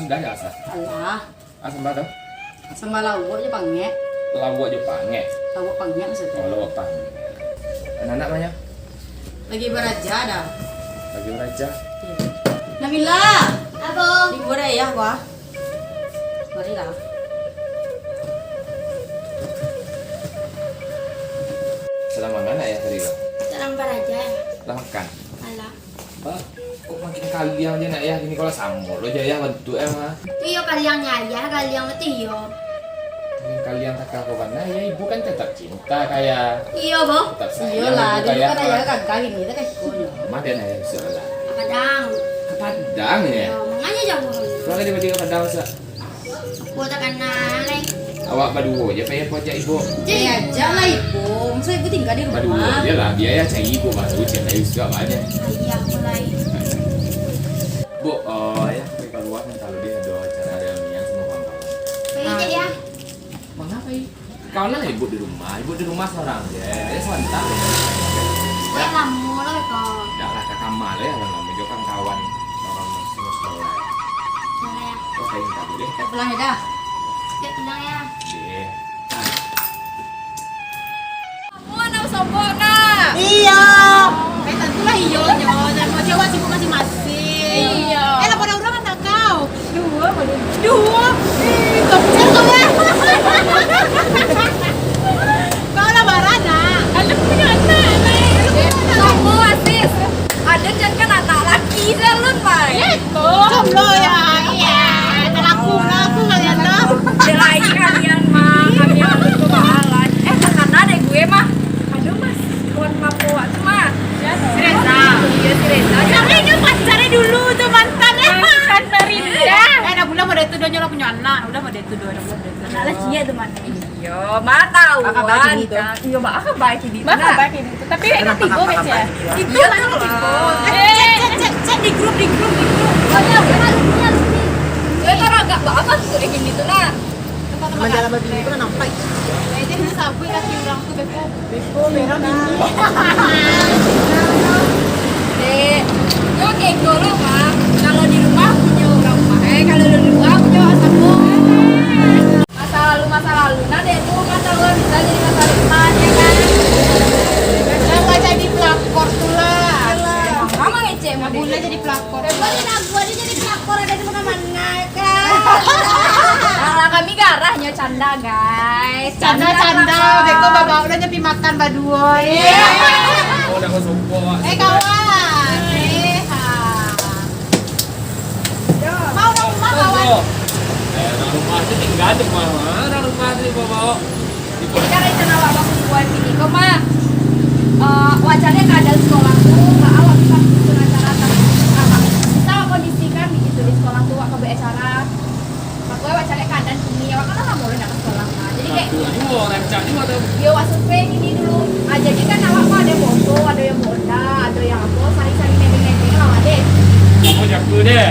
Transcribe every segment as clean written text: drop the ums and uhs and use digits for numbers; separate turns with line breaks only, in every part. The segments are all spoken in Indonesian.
rendah ya asa.
Alah,
Asam batu.
sama lawak aja pange.
Lawak je pange.
Lawak pange maksudnya.
Oh, lawak pange. Anak namanya
Lagi beraja dah.
lagi raja.
Iya. Nabila,
Abang,
di gua ya gua. Mari lah.
Selama mana ya tadi lo?
salam baraja.
Lah makan.
Alah.
Ah, kok makin kalian aja nak ya gini kalau sambol lo aja ya bentuk emang.
Iyo kalian nyaya, kalian mati iyo.
Kalian tak kau mana ya ibu kan tetap cinta kayak
Iyo, Bang.
tetap sayang.
Iyalah,
ibu
dulu kan
kayak
ayah kagak ini tak kikonya.
Maden ya seolah.
Kadang.
Ke Padang ya.
Yo, manganya jauh.
Kalau tiba-tiba ke Padang sa.
Aku tak kenal.
Awak berdua aja pengen pojok ibu.
Jadi aja lah ibu, masa ibu tinggal di
Berdua
rumah.
dia lah biaya cari ibu baru cari ayu juga banyak.
Iya, mulai.
Bu, oh ya keluar kalau dia ada acara reunian sama kawan-kawan.
Pengen ya.
Mengapa i? Kau lah ibu di rumah seorang ya, sebentar.
Saya lamu lah kok.
Tidak lah ke kamar ya, kalau nggak kan kawan orang semua sekolah.
Boleh ya.
Kau kayak tadi deh.
Kita pulang ya dah.
Kita pulang ya.
Deh.
Iya. Tentulah iyo nyo, dan mau jawab sibuk masing-masing.
Iya.
Lah pada orang anak kau. Dua. Kecil kau ya. Kau lah barana.
Anak punya anak. Kamu asis. Ada jangan anak laki selun mai. Itu.
Jomblo ya. Iya. Aku kalian lah.
Jelai kalian mah. Kami yang harus kebahalan. Karena ada gue mah. Aduh mas. Kawan Papua tuh mah. Si Reza. Iya si Reza.
Tapi ini pacarnya dulu tuh mantannya.
Kan Merinda.
Udah bulan mau itu doanya punya anak. Udah mau itu dua.
Anak laki ya teman. Iya, mah tahu.
Bakal baik ini tuh.
Iya, mah akan baik ini.
Bakal baik ini tuh. Tapi enak tipe ya.
Itu kan tipe.
Cek di grup.
Oh ya, benar. Gue kan agak banget tuh kayak gini tuh nah.
Majalah babi itu kan nampak. Jadi sabu kasih orang tuh beko merah ini.
Dek, yo kayak dulu mah. Kalau di rumah punya orang mah. Kalau di luar punya asamu. Masa lalu. Nah deh tuh masa lalu bisa jadi masa depan ya kan.
Jangan jadi pelakor tuh lah.
Kamu ngece mah
Boleh jadi pelakor.
Boleh nak gua dia jadi pelakor ada di mana-mana kan.
Alah kami garahnya canda guys.
Canda. Beko bawa udah nyepi makan baduoy.
Oh, udah kau support.
Kawan. Mau dong rumah kawan.
Orang rumah itu tinggal di mana? Orang rumah itu bawa.
Jadi kan rencana bapak buat ini kok mah wajarnya keadaan sekolah tuh nggak awal bisa bikin acara apa kita kondisikan begitu di sekolah tuh waktu acara makanya wajarnya keadaan ini ya kan nggak boleh ke sekolah nah jadi kayak
Dua rancang juga tuh.
dia wasupnya ini dulu jadi kan awak mah ada foto ada yang bonda ada yang apa saling nebeng lah deh
Kamu jago deh.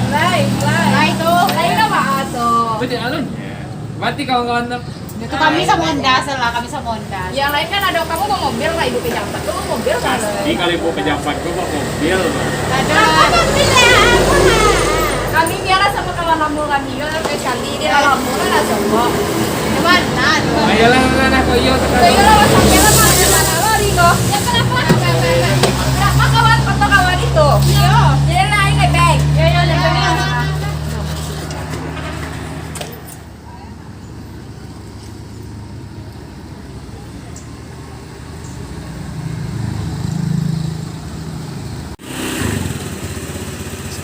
mulai tuh lain apa tuh
Berarti alunnya. Berarti kawan-kawan
Itu kami sama Honda lah, kami sama Honda.
yang lain kan ada kamu mau mobil lah ibu pejabat tuh mobil kan
Pasti kali mau pejabat gue bawa mobil.
Ada.
kami biara sama kawan lamul kami ya sekali dia lamul kan ada semua
Di mana?
Ayolah anak kau iyo
kayak
sekarang.
lo sampai lah mana mana lo Ringo ya kenapa kawan foto kawan itu iya jadi naik nebeng ya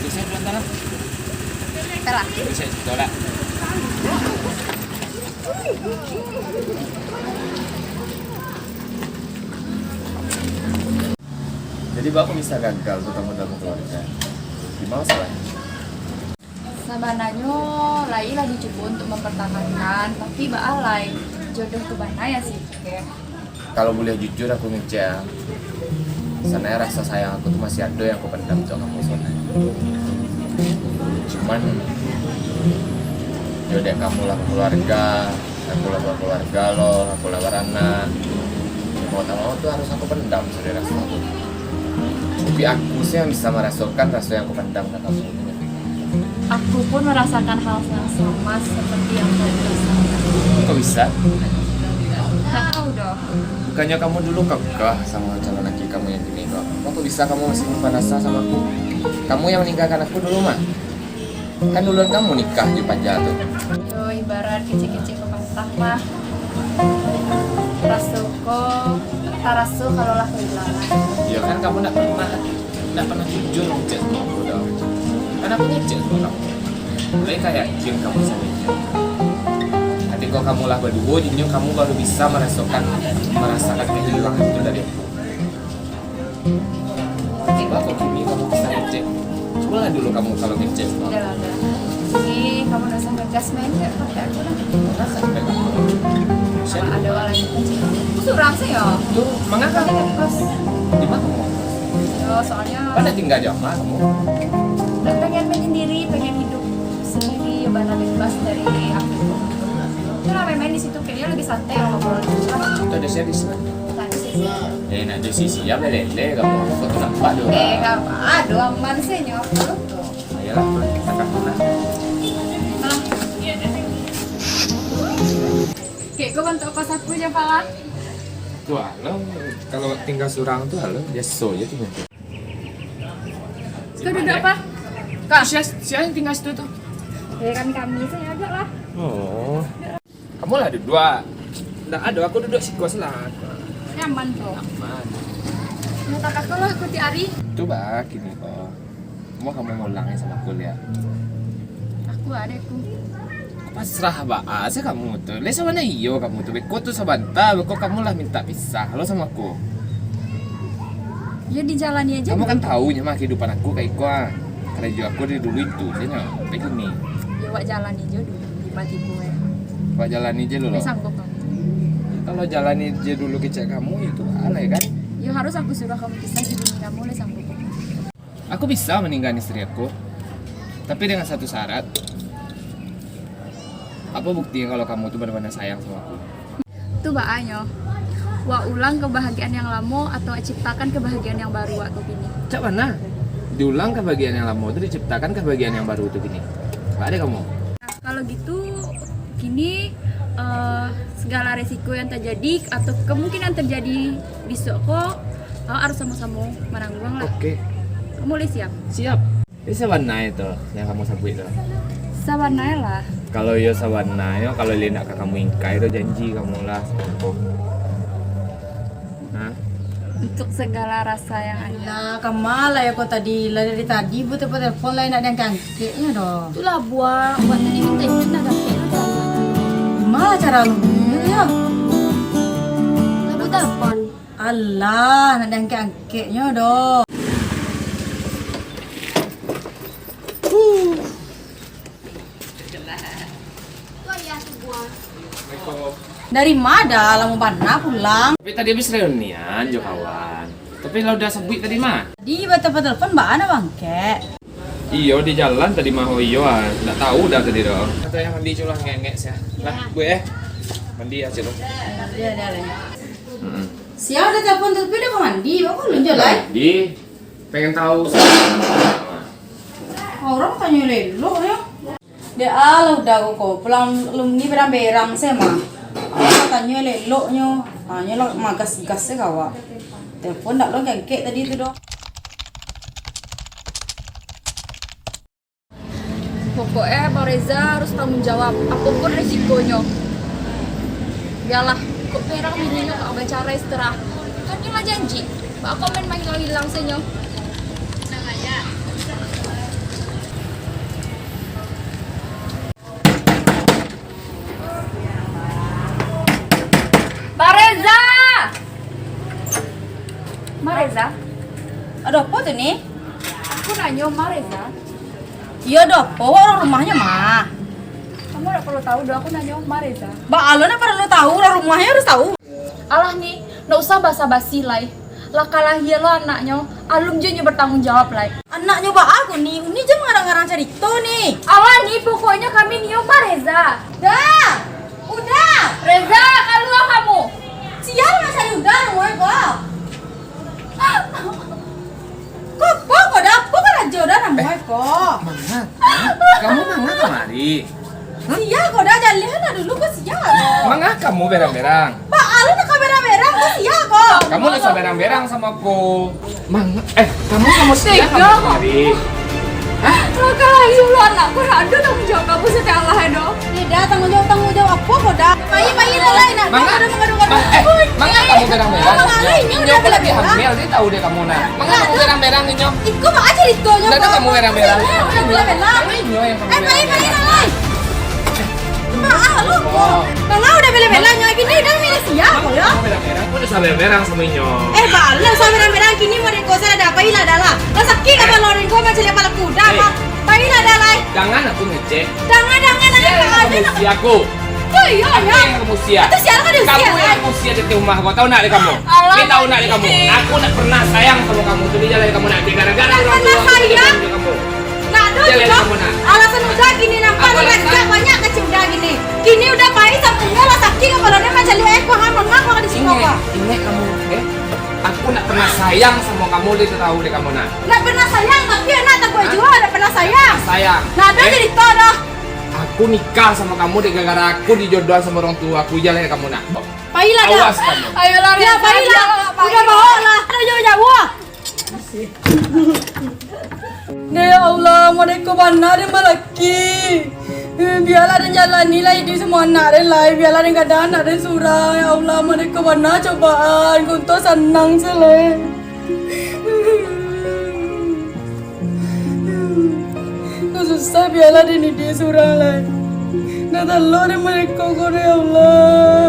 Bisa berantara.
telah
Bisa tolak. Jadi bapak bisa gagal tuh kamu dalam keluarga. Gimana salahnya?
sabananya lai lagi coba untuk mempertahankan tapi baalai jodoh ke mana ya sih kayak
Kalau boleh jujur aku ngecek. Sana rasa sayang aku tuh masih ada yang aku pendam tuh kamu sana. Cuman jodoh kamu lah keluarga, aku lah keluarga lo, aku lah anak. Mau tak mau tuh harus aku pendam saudara rasa aku. Tapi aku sih yang bisa merasakan rasa yang aku pendam ke kamu.
Aku pun merasakan hal yang sama seperti yang kau rasakan.
Kok bisa?
Gak tahu dong.
Bukannya kamu dulu kekeh sama calon laki kamu yang gini kok. Kok bisa kamu masih nyimpan rasa sama aku? Kamu yang meninggalkan aku dulu mah. Kan duluan kamu nikah di Panja tuh.
Yo ibarat kecil-kecil kepantah mah. Rasuko, tarasu kalau lah kehilangan.
Ya kan kamu nggak pernah jujur ngecek sama aku dong. Kan aku ngecek sama kamu. Mulai kayak jeng kamu sama dia. Nanti kalau kamu lah berdua, jadinya kamu baru bisa merasakan kehilangan itu dari aku. Coba kok kini kamu bisa ngecek. Coba dulu kamu kalau ngecek sama aku.
Udah. Ini kamu udah sampai gas main ya pakai aku lah.
Rasa sampai kamu.
Sama ada orang yang kecil. Aku surang sih ya.
Tuh, mengapa
Kan
kamu?
kos.
Di mana kamu?
Yo soalnya
Mana tinggal jauh mah kamu?
udah pengen menyendiri, pengen hidup sendiri, mana bebas dari aktif. Itulah main-main di situ kayaknya lebih santai kalau ngobrol.
Itu ada share di sana.
Tadi sih.
Nak ada sisi ya lele kamu foto nampak dulu.
Aduh aman sih nyok tuh.
Ayolah, kita lah.
Kayak gue bantu kos aku aja pala.
Tuh halo, kalau tinggal surang tuh halo, dia so ya tuh.
Kau duduk apa? Kak.
Siapa yang tinggal situ tuh?
Ya kami saya ada lah.
Oh, kamu lah dua. Nggak ada, aku duduk si kos lah.
Nyaman tuh.
Aman.
Mau tak kakak lo ikuti Ari.
Coba gini kok. Kamu ngulangnya sama aku lihat.
Aku adekku.
Pasrah bahasa kamu tuh. Lesa mana iyo kamu tuh. Beko tuh sabanta. Beko kamu lah minta pisah. Lo sama aku.
Ya dijalani aja.
Kamu kan tahu mah kehidupan aku kayak gua. Karena juga aku dari dulu itu. Dia kayak gini.
Ya wak jalani aja dulu. Mati gue.
Pak jalani aja dulu.
Sanggup kamu.
Kalau jalani aja dulu kecek kamu itu alay kan?
Ya harus aku suruh kamu pisah di dunia kamu oleh sanggup.
Aku bisa meninggalkan istri aku. Tapi dengan satu syarat. Apa buktinya kalau kamu tuh benar-benar sayang sama aku?
Tuh baanyo. Wa ulang kebahagiaan yang lama atau ciptakan kebahagiaan yang baru atau gini.
Cak mana? Diulang kebahagiaan yang lama itu diciptakan kebahagiaan yang baru itu gini. Gak ada kamu?
Nah, kalau gitu gini segala resiko yang terjadi atau kemungkinan terjadi besok kok harus sama-sama menanggung lah.
Oke.
Kamu boleh siap?
Siap. Ini sawana itu yang kamu sebut itu.
Sabarnya lah.
Kalau yo sawana yo kalau dia nak kamu ingkai itu janji kamu lah. Hah?
Untuk segala rasa yang ada.
Lah, kemala ya kau tadi? Lah dari tadi butuh telepon lain nak yang kangkeknya dong.
Itulah buat tadi minta itu nak dapat
Gimana cara lu ya?
Lalu telepon.
Allah, nak yang kangkeknya dong. Dari mana lah mau mana pulang?
Tapi tadi habis reunian jo kawan. Tapi lo udah sebut tadi mah.
Di baca telepon mbak Ana bangke.
Iyo di jalan tadi mah iyo nggak tahu dah tadi dong. Atau yang mandi culah ngengek sih. Lah gue mandi aja lo.
Dia. Siapa udah telepon tapi udah ke mandi, aku belum jalan.
Di pengen tahu.
Orang tanya lelo ya. Dia udah kok pulang belum ni berang-berang saya mah. Aku tanya lelo nyo, tanya lo magas-gas sih kawa. Telepon dak lo gengkek tadi itu dong.
Pokoknya Pak Reza harus tanggung jawab apapun resikonya. Yalah, kok perang bininya kok ada cara istirahat. Kan dia mah janji. Pak komen mah hilang senyo. Mareza! Mareza?
Ada apa tuh nih?
Aku nanya Mareza.
Iya ada apa orang rumahnya mah.
Kamu gak perlu tahu dong, aku nanya Mareza.
Mbak Alona perlu tahu orang rumahnya harus tahu.
Alah nih, gak usah basa-basi lai. Lah kalah iya lo anaknya, alum juga bertanggung jawab lai.
Anaknya mbak aku nih, ini aja ngarang-ngarang cerita nih.
Alah nih, pokoknya kami nyium Pak Reza.
Udah.
Reza, keluar kamu.
Sial nggak cari udah rumah kok. Kok ada apa kan aja udah namanya kok.
Mangga? Kamu mangga kemari?
Sia kok dah jalan lah dulu kok sia.
Mangga kamu berang-berang?
Pak Alu nak kamera-merah kok sia kok.
Kamu udah berang-berang sama aku. Mangga, kamu sama Sia
Tega.
kamu kemari?
Lo kalah lu anakku, ada tanggung jawab kamu setiap Allah do.
Tidak tanggung jawab apa kok dah. Bayi lain nak.
Mangga, mangga kamu berang-berang? Nyo aku lagi hamil, dia tahu deh kamu nak. Mangga kamu berang-berang nih Nyo?
Ikut mak aja itu nyo.
Udah kamu berang-berang?
Udah bela-bela.
Nyo yang kamu
Bayi
berang-berang.
lain. Pak Alu kok. Mangga udah bela-bela nyo gini dah milih sia kok ya.
Kamu berang-berang, aku udah berang sama Nyo.
Pak Alu sambil-sambil kini mau dikosa ada bayi lah dah lah. Lah sakit kata lorin kau macam lepas kuda pak. Bayi lah dah lah.
Jangan aku ngecek.
Jangan
Sia yang kamu sia aku.
Oh iya
Aku
ya.
yang kamu sia.
Itu siapa dia
Kamu
sia,
yang
kan?
kamu sia di rumah kau tahu nak deh kamu.
Alah,
Dia tahu nak deh kamu.
ini.
Aku nak pernah sayang sama kamu. Tuh dia jalan kamu nak gara-gara
Tak
orang
pernah
tua aku jadi
sayang.
sama kamu.
Nah, dulu
Jalan
juga
kamu, nak.
alasan udah gini nampak
Apa
nih
alasan?
kerja banyak kecil udah gini. Kini udah baik sampingnya lah sakit kalau dia macam lihat aku hamil ngapa di sini
Ingat,
kok.
ingat kamu. Aku nak pernah sayang sama kamu. Dia tahu deh kamu nak.
Nak pernah sayang tapi anak tak gue
Hah?
juga ada pernah sayang.
Sayang.
Nah, ada jadi tahu dah.
Aku nikah sama kamu deh gara-gara aku dijodohin sama orang tua aku. Jalan kamu nak.
Bayi lah dah.
Awas kamu.
Ayo lah,
Ya bayi lah. Udah bawa lah. Ada jauh-jauh. Ya Allah, mereka benar dia melaki. Biarlah dia jalani lah hidup semua anak dia lah. Biarlah dia gak ada anak dia surang. Ya Allah, mereka benar cobaan. Kunto senang selai. Kau susah biarlah dia ni dia surang lah. Dah telur dia mereka kau ya Allah.